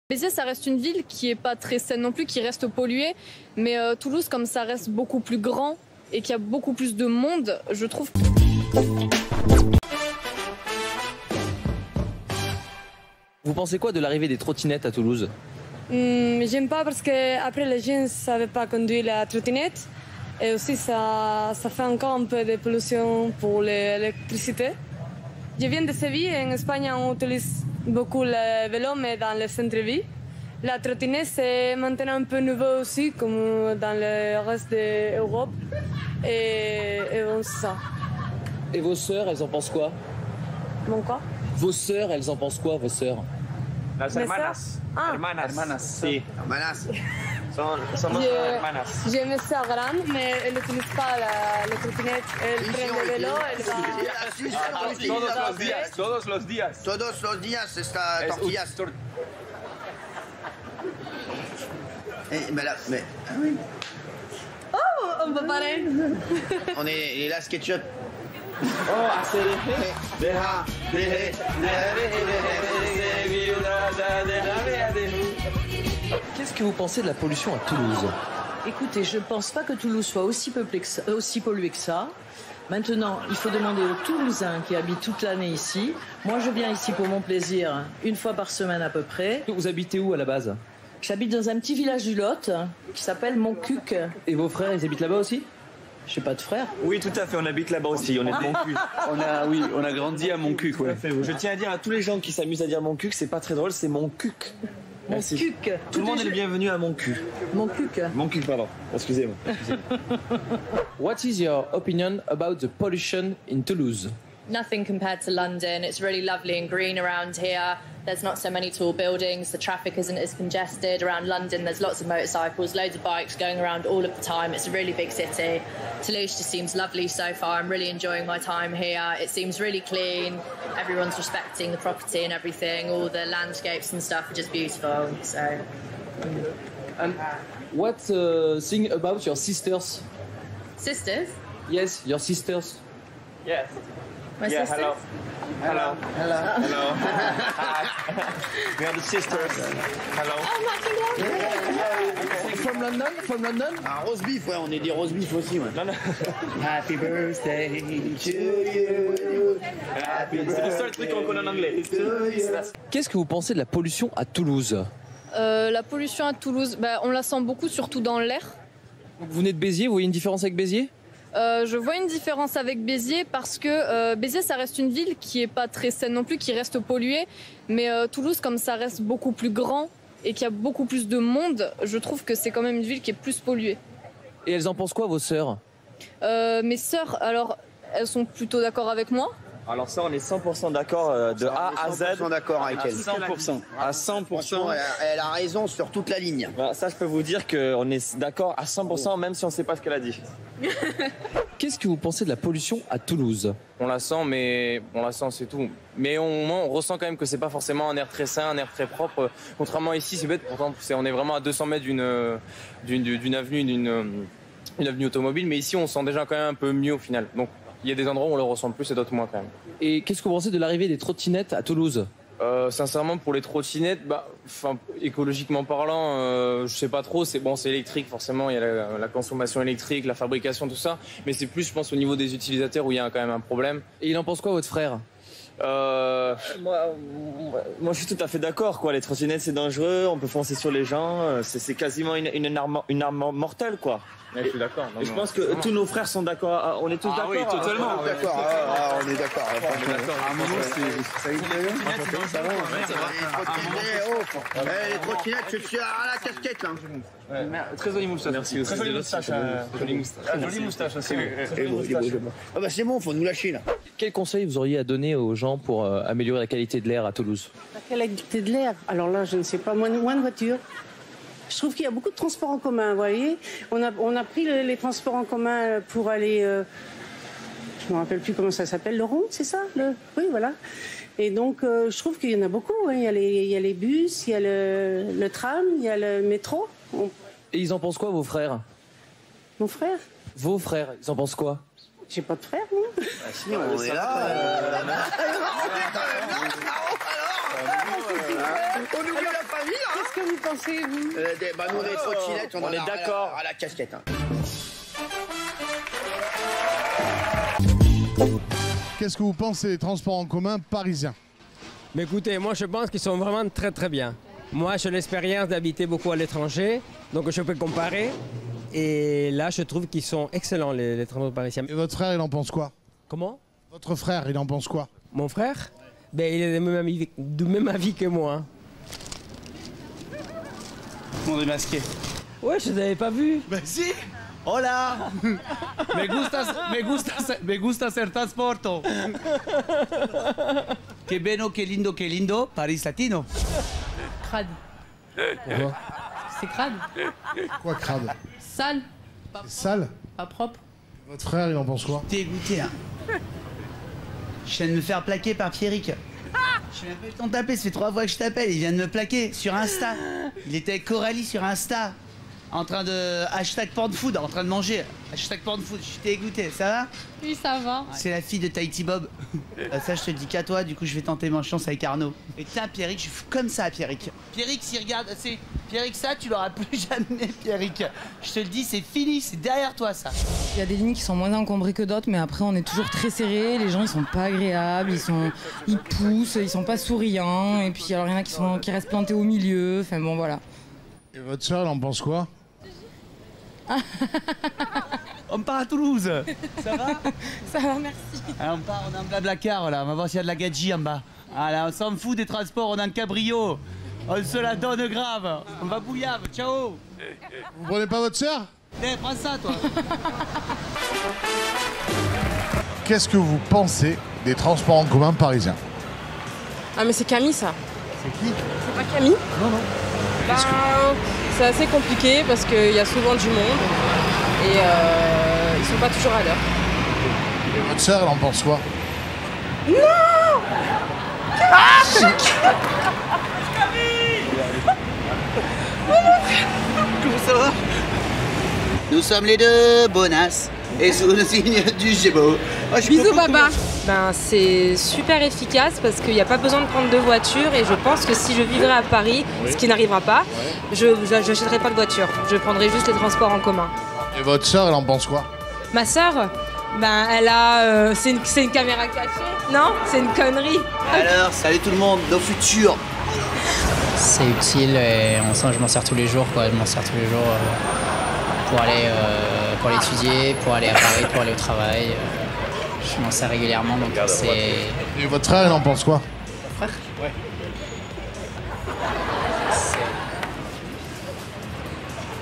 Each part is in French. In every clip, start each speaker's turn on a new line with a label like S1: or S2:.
S1: Béziers, ça reste une ville qui est pas très saine non plus, qui reste polluée. Mais Toulouse, comme ça reste beaucoup plus grand et qu'il y a beaucoup plus de monde, je trouve.
S2: Vous pensez quoi de l'arrivée des trottinettes à Toulouse?
S3: J'aime pas parce que après les gens ne savent pas conduire la trottinette et aussi ça fait encore un peu de pollution pour l'électricité. Je viens de Séville, en Espagne on utilise beaucoup le vélo mais dans le centre-ville. La trottinette c'est maintenant un peu nouveau aussi comme dans le reste de l'Europe et bon c'est ça.
S2: Et vos sœurs, elles en pensent quoi?
S3: Bon quoi?
S2: Vos sœurs, elles en pensent quoi, vos sœurs?
S4: Las hermanas.
S3: Ah.
S4: Hermanas. Sí.
S5: Hermanas.
S4: Somos hermanas.
S3: J'ai mes sœurs grandes, mais elles n'utilisent pas la trottinette. Elles prennent le vélo, elles vont...
S4: Todos los días. Todos los días.
S5: Todos los días está tortillas. Mais là, mais... Ah oui.
S3: Oh, on va parler.
S5: On est là, SketchUp.
S2: Qu'est-ce que vous pensez de la pollution à Toulouse?
S6: Écoutez, je ne pense pas que Toulouse soit aussi polluée que ça. Maintenant, il faut demander aux Toulousains qui habitent toute l'année ici. Moi, je viens ici pour mon plaisir, une fois par semaine à peu près.
S2: Vous habitez où à la base?
S6: J'habite dans un petit village du Lot qui s'appelle Montcuq.
S2: Et vos frères, ils habitent là-bas aussi?
S6: Je n'ai pas de frère.
S4: Oui, tout à fait, on habite là-bas aussi, on est de Montcuq.
S7: On a grandi à Montcuq, ouais.
S4: Je tiens à dire à tous les gens qui s'amusent à dire Montcuq, c'est pas très drôle, c'est Montcuq.
S6: Montcuq.
S4: Tout le monde est le bienvenu à Montcuq.
S6: Montcuq.
S4: Montcuq, pardon. Excusez-moi.
S2: What is your opinion about the pollution in Toulouse?
S1: Nothing compared to London. It's really lovely and green around here. There's not so many tall buildings. The traffic isn't as congested. Around London, there's lots of motorcycles, loads of bikes going around all of the time. It's a really big city. Toulouse just seems lovely so far. I'm really enjoying my time here. It seems really clean. Everyone's respecting the property and everything. All the landscapes and stuff are just beautiful. So.
S2: And what thing about your sisters?
S1: Sisters?
S2: Yes, your sisters.
S4: Yes.
S1: My
S4: Yeah,
S1: sisters?
S4: hello. Hi. We are the sisters. Hello.
S2: From London? From London?
S5: Un roast beef, ouais, on est des roast beef aussi, ouais.
S4: Non, non.
S5: Happy birthday to you.
S4: C'est le seul truc qu'on connaît en anglais.
S2: Qu'est-ce que vous pensez de la pollution à Toulouse?
S1: La pollution à Toulouse, on la sent beaucoup, surtout dans l'air.
S2: Vous venez de Béziers, vous voyez une différence avec Béziers?
S1: Je vois une différence avec Béziers parce que Béziers, ça reste une ville qui est pas très saine non plus, qui reste polluée. Mais Toulouse, comme ça reste beaucoup plus grand et qu'il y a beaucoup plus de monde, je trouve que c'est quand même une ville qui est plus polluée.
S2: Et elles en pensent quoi, vos sœurs?
S1: Mes sœurs, alors, elles sont plutôt d'accord avec moi.
S4: Alors ça, on est 100% d'accord de A à Z.
S5: 100% d'accord avec elle.
S4: 100%. À 100%.
S5: Elle a raison sur toute la ligne.
S4: Voilà, ça, je peux vous dire qu'on est d'accord à 100%, même si on ne sait pas ce qu'elle a dit.
S2: Qu'est-ce que vous pensez de la pollution à Toulouse?
S8: On la sent, mais on la sent, c'est tout. Mais on ressent quand même que c'est pas forcément un air très sain, un air très propre. Contrairement ici, c'est bête. Pourtant, on est vraiment à 200 mètres d'une avenue, une avenue automobile. Mais ici, on sent déjà quand même un peu mieux au final. Donc, il y a des endroits où on le ressent plus et d'autres moins quand même.
S2: Et qu'est-ce que vous pensez de l'arrivée des trottinettes à Toulouse?
S8: Sincèrement, pour les trottinettes, écologiquement parlant, je sais pas trop. C'est électrique, forcément. Il y a la consommation électrique, la fabrication, tout ça. Mais c'est plus, je pense, au niveau des utilisateurs où il y a quand même un problème.
S2: Et il en pense quoi, votre frère?
S4: Moi, je suis tout à fait d'accord, quoi. Les trottinettes, c'est dangereux. On peut foncer sur les gens. C'est quasiment une arme mortelle, quoi.
S8: Ouais, je suis d'accord.
S4: Et je pense que tous nos frères sont d'accord. On est tous d'accord.
S8: Oui, totalement.
S5: On est d'accord. On est d'accord.
S7: À un moment, ça y est, ça va.
S5: Les trottinettes, je suis à la casquette, là.
S8: Très jolie moustache.
S4: Merci aussi.
S8: Très jolie moustache. Jolie moustache aussi.
S5: Ah bah c'est bon, faut nous lâcher, là.
S2: Quel conseil vous auriez à donner aux gens pour améliorer la qualité de l'air à Toulouse?
S9: La qualité de l'air, alors là, je ne sais pas, moins de voitures. Je trouve qu'il y a beaucoup de transports en commun, vous voyez. On a pris les transports en commun pour aller... je ne me rappelle plus comment ça s'appelle, le rond, c'est ça? Oui, voilà. Et donc, je trouve qu'il y en a beaucoup. Hein. Il y a les bus, il y a le tram, il y a le métro.
S2: Et ils en pensent quoi, vos frères?
S9: Mon frère?
S2: Vos frères, ils en pensent quoi?
S9: J'ai pas de frère, moi.
S5: Si, on est là. On oublie la famille, hein.
S9: vous pensez, vous
S5: Nous, on est trottinettes, on
S4: est d'accord.
S5: À la casquette. Hein.
S10: Qu'est-ce que vous pensez des transports en commun parisiens?
S11: Mais écoutez, moi je pense qu'ils sont vraiment très très bien. Moi j'ai l'expérience d'habiter beaucoup à l'étranger, donc je peux comparer. Et là je trouve qu'ils sont excellents les transports parisiens.
S10: Et votre frère, il en pense quoi?
S11: Comment?
S10: Votre frère, il en pense quoi?
S11: Mon frère? Ben il est du même avis que moi.
S12: On est masqué.
S11: Ouais, je t'avais pas vu.
S12: Ben si. Hola. me gusta ser transporto. Que bueno, que lindo, Paris latino.
S13: Crade.
S10: Pourquoi?
S13: C'est crade.
S10: Quoi crade?
S13: Sale.
S10: Sale?
S13: Pas propre.
S10: Votre frère, il en pense quoi?
S12: T'es dégoûté, hein. Je viens de me faire plaquer par Pierrick. Je n'ai même pas eu le temps de taper, ça fait 3 fois que je t'appelle, il vient de me plaquer sur Insta. Il était avec Coralie sur Insta, en train de hashtag pornfood, en train de manger. Hashtag pornfood, je suis dégoûté, ça va?
S13: Oui, ça va.
S12: C'est la fille de Tahiti Bob. Ça, je te le dis qu'à toi, du coup, je vais tenter ma chance avec Arnaud. Et tiens, Pierrick, je suis comme ça, Pierrick. Pierrick, s'il regarde, c'est Pierrick, ça, tu l'auras plus jamais, Pierrick. Je te le dis, c'est fini, c'est derrière toi, ça.
S14: Il y a des lignes qui sont moins encombrées que d'autres, mais après, on est toujours très serré. Les gens, ils sont pas agréables, ils poussent, ils sont pas souriants. Et puis, alors, il y en a qui restent plantés au milieu. Enfin, bon, voilà.
S10: Et votre soeur, elle en pense quoi?
S12: On part à Toulouse. Ça va?
S14: Ça va, merci.
S12: Alors on part, on a un blablacar là, on va voir s'il y a de la gadji en bas. Voilà, on s'en fout des transports, on a un cabrio. On se la donne grave. On va bouillave, ciao.
S10: Vous prenez pas votre soeur?
S12: Eh, prends ça toi.
S10: Qu'est-ce que vous pensez des transports en commun parisiens?
S3: Ah mais c'est Camille ça.
S10: C'est qui?
S3: C'est pas Camille?
S10: Non, non.
S3: C'est assez compliqué parce qu'il y a souvent du monde et ils sont pas toujours à l'heure.
S10: Et votre soeur, elle en pense quoi?
S3: Non!
S12: Comment ça va? Nous sommes les deux bonasses et sous le signe du Gémeaux.
S15: Bisous papa. Ben, c'est super efficace parce qu'il n'y a pas besoin de prendre de voiture et je pense que si je vivrais à Paris, ce qui n'arrivera pas, je n'achèterais pas de voiture. Je prendrais juste les transports en commun.
S10: Et votre soeur, elle en pense quoi?
S15: Ma sœur, ben, elle a... c'est une caméra cachée. Non, c'est une connerie.
S12: Alors, salut tout le monde, nos futurs.
S16: C'est utile et je m'en sers tous les jours, quoi. Je m'en sers tous les jours pour aller étudier, pour aller à Paris, pour aller au travail. Je m'en sers régulièrement, donc c'est...
S10: Et votre frère, il en pense quoi?
S12: Mon frère? Ouais.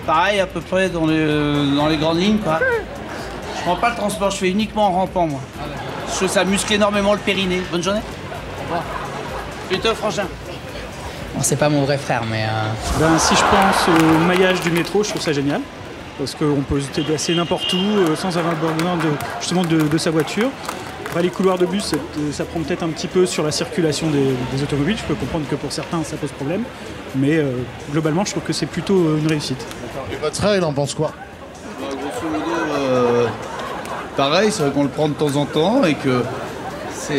S12: Pareil, à peu près dans les grandes lignes, quoi. Je prends pas le transport, je fais uniquement en rampant, moi. Je trouve ça muscle énormément le périnée. Bonne journée. Au revoir. Plutôt, frangin.
S16: Bon, c'est pas mon vrai frère, mais...
S17: Ben, si je pense au maillage du métro, je trouve ça génial. Parce qu'on peut se déplacer n'importe où sans avoir besoin de sa voiture. Après, les couloirs de bus, ça prend peut-être un petit peu sur la circulation des automobiles. Je peux comprendre que pour certains, ça pose problème. Mais globalement, je trouve que c'est plutôt une réussite.
S10: Et votre frère, il en pense quoi?
S18: Grosso modo, pareil, c'est vrai qu'on le prend de temps en temps et que ça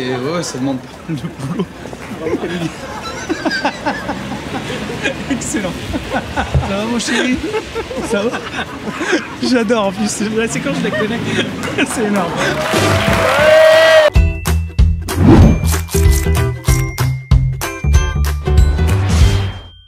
S18: demande pas mal de boulot.
S12: Bravo, Camille. Excellent. Ça va mon chéri? Ça va?
S17: J'adore en plus, la séquence je la connais, c'est énorme.